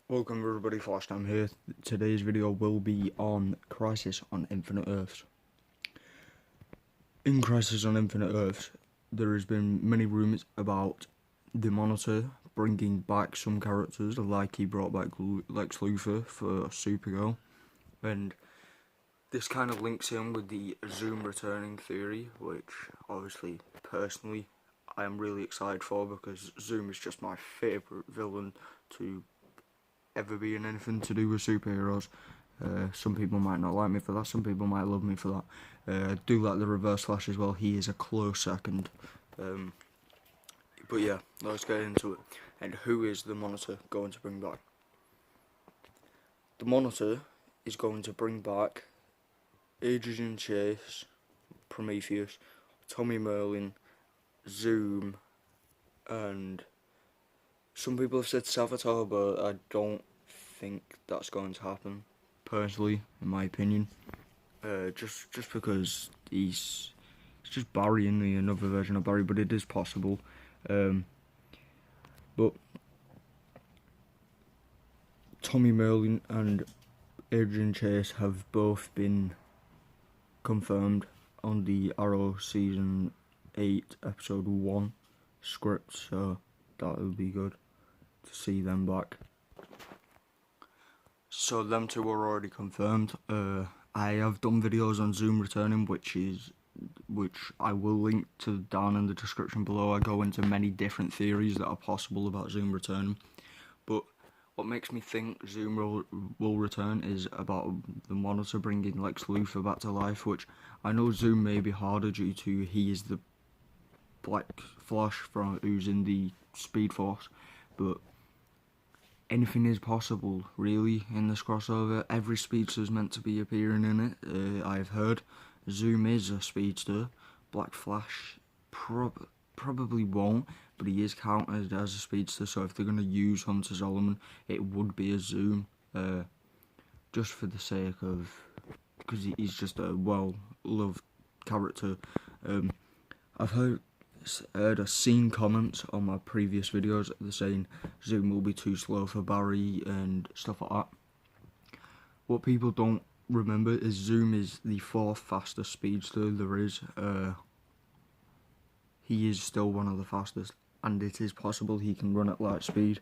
Welcome everybody, Flash Time here. Today's video will be on Crisis on Infinite Earths. In Crisis on Infinite Earths, there has been many rumours about the Monitor bringing back some characters, like he brought back Lex Luthor for Supergirl, and this kind of links in with the Zoom returning theory, which obviously, personally, I am really excited for because Zoom is just my favourite villain to ever be in anything to do with superheroes. Some people might not like me for that, some people might love me for that. I do like the Reverse Flash as well, he is a close second. But yeah, let's get into it. And who is the Monitor going to bring back? The Monitor is going to bring back Adrian Chase, Prometheus, Tommy Merlin, Zoom, and some people have said Savitar, but I don't think that's going to happen, personally, in my opinion. Just because he's just Barry in another version of Barry, but it is possible. But Tommy Merlin and Adrian Chase have both been confirmed on the Arrow Season 8 Episode 1 script, so that would be good to see them back. So them two are already confirmed. I have done videos on Zoom returning, which I will link to down in the description below. I go into many different theories that are possible about Zoom returning, but what makes me think Zoom will return is about the Monitor bringing Lex Luthor back to life, which I know Zoom may be harder due to he is the Black Flash who's in the Speed Force, but anything is possible, really, in this crossover. Every speedster is meant to be appearing in it. I've heard Zoom is a speedster. Black Flash probably won't, but he is counted as a speedster, so if they're going to use Hunter Zolomon, it would be a Zoom, just for the sake of, because he's just a well-loved character. I've seen comments on my previous videos that they're saying Zoom will be too slow for Barry and stuff like that. What people don't remember is Zoom is the fourth fastest speedster there is. He is still one of the fastest, and it is possible he can run at light speed.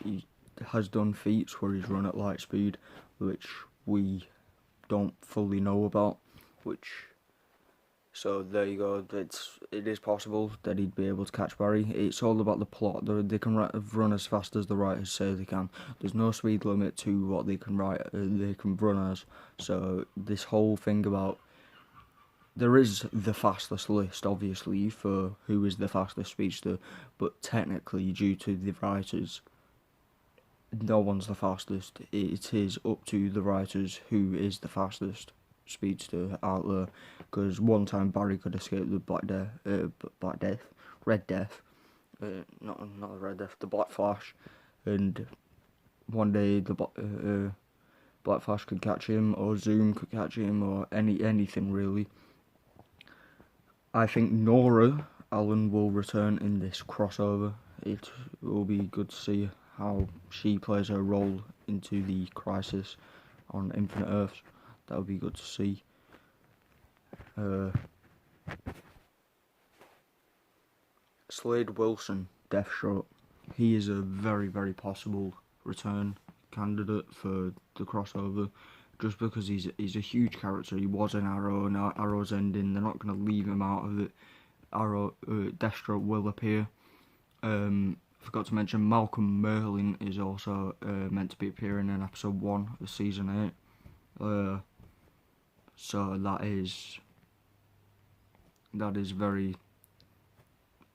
He has done feats where he's run at light speed, which we don't fully know about, so there you go. It is possible that he'd be able to catch Barry. It's all about the plot. They can run as fast as the writers say they can. There's no speed limit to what they can run as. So this whole thing about there is the fastest list, obviously, for who is the fastest speedster, but technically, due to the writers, no one's the fastest. It is up to the writers who is the fastest speedster out there, because one time Barry could escape the Red Death, not the Red Death, the Black Flash, and one day the Black Flash could catch him, or Zoom could catch him, or anything really. I think Nora Allen will return in this crossover. It will be good to see how she plays her role into the Crisis on Infinite Earths. That would be good to see. Slade Wilson, Deathstroke. He is a very, very possible return candidate for the crossover, just because he's a huge character. He was in Arrow, and Arrow's ending. They're not going to leave him out of it. Deathstroke will appear. Forgot to mention Malcolm Merlin is also meant to be appearing in episode 1 of season 8. So that is very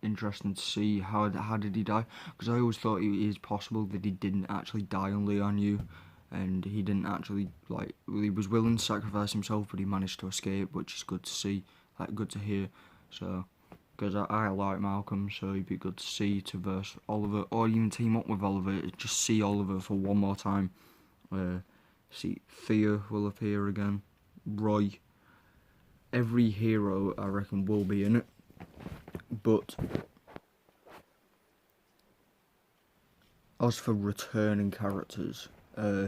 interesting to see. How did he die? Because I always thought it is possible that he didn't actually die on Lian, and he didn't actually, he was willing to sacrifice himself, but he managed to escape, which is good to see, good to hear. So, because I like Malcolm, so it'd be good to see to verse Oliver, or even team up with Oliver, just see Oliver for one more time. See, Thea will appear again, Roy. Every hero, I reckon, will be in it, but As for returning characters,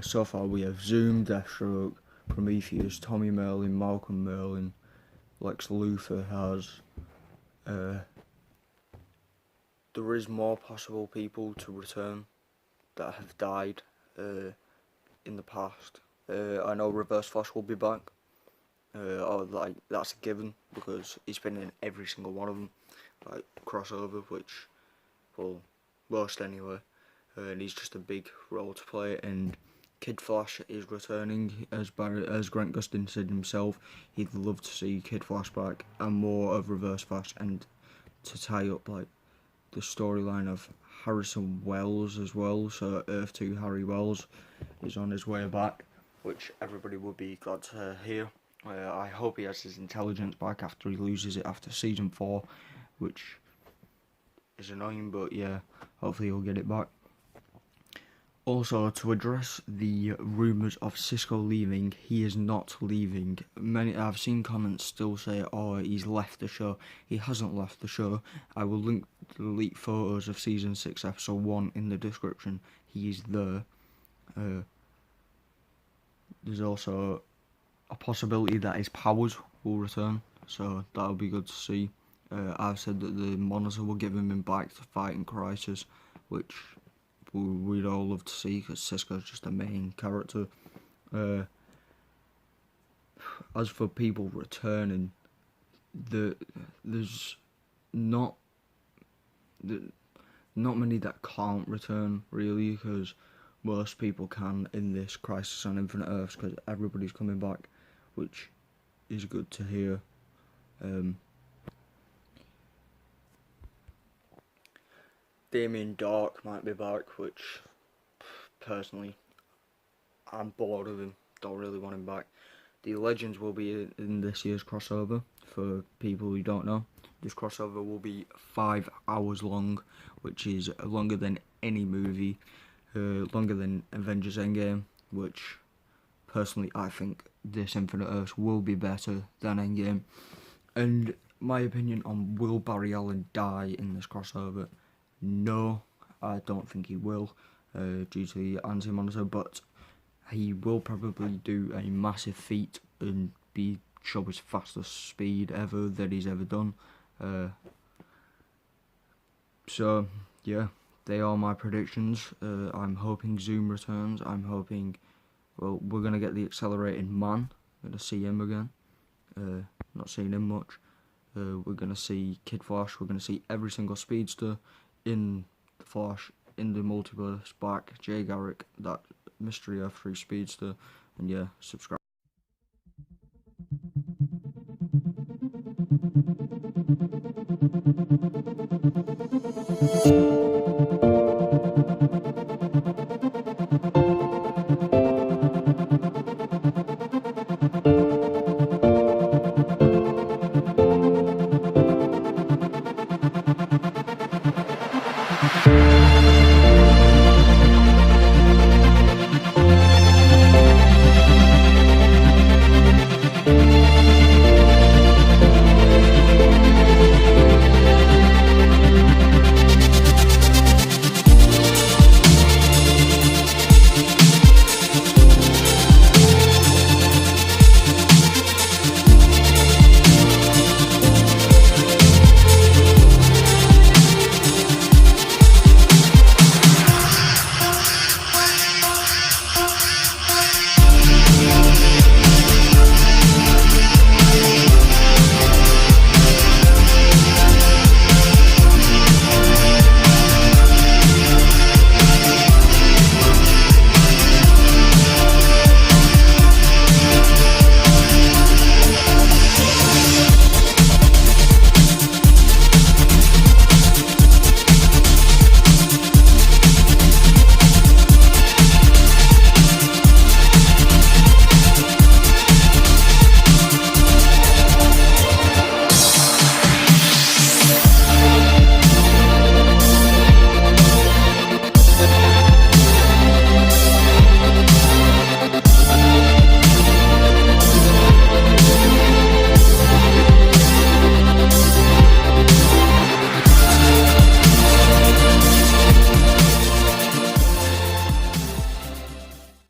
so far we have Zoom, Deathstroke, Prometheus, Tommy Merlin, Malcolm Merlin, Lex Luthor has. There is more possible people to return that have died in the past. I know Reverse Flash will be back. Like that's a given because he's been in every single one of them, like crossover, which, well, most anyway. And he's just a big role to play. And Kid Flash is returning, as Grant Gustin said himself. He'd love to see Kid Flash back and more of Reverse Flash, and to tie up like the storyline of Harrison Wells as well. So Earth 2 Harry Wells is on his way back, which everybody would be glad to hear. I hope he has his intelligence back after he loses it after season 4, which is annoying, but yeah, hopefully he'll get it back. Also, to address the rumours of Cisco leaving, he is not leaving. I've seen comments still say, oh, he's left the show. He hasn't left the show. I will link the leaked photos of season 6 episode 1 in the description. He is there. There's also a possibility that his powers will return, so that'll be good to see. I've said that the Monitor will give him back to fight in Crisis, which we'd all love to see because Cisco's just a main character. As for people returning, there's not many that can't return really, because most people can in this Crisis on Infinite Earths because everybody's coming back, which is good to hear. Damien Dark might be back, which personally I'm bored of him, don't really want him back. The Legends will be in this year's crossover. For people who don't know, this crossover will be 5 hours long, which is longer than any movie, longer than Avengers Endgame, which personally I think this Infinite Earths will be better than Endgame. And my opinion on will Barry Allen die in this crossover? No, I don't think he will, due to the Anti-Monitor, but he will probably do a massive feat and show his fastest speed ever that he's ever done. So yeah, they are my predictions. I'm hoping Zoom returns. I'm hoping, well, we're gonna get the Accelerated Man. Gonna see him again. Not seeing him much. We're gonna see Kid Flash. We're gonna see every single speedster in the Flash, in the multiverse back. Jay Garrick, that Mystery F3 speedster, and yeah, subscribe.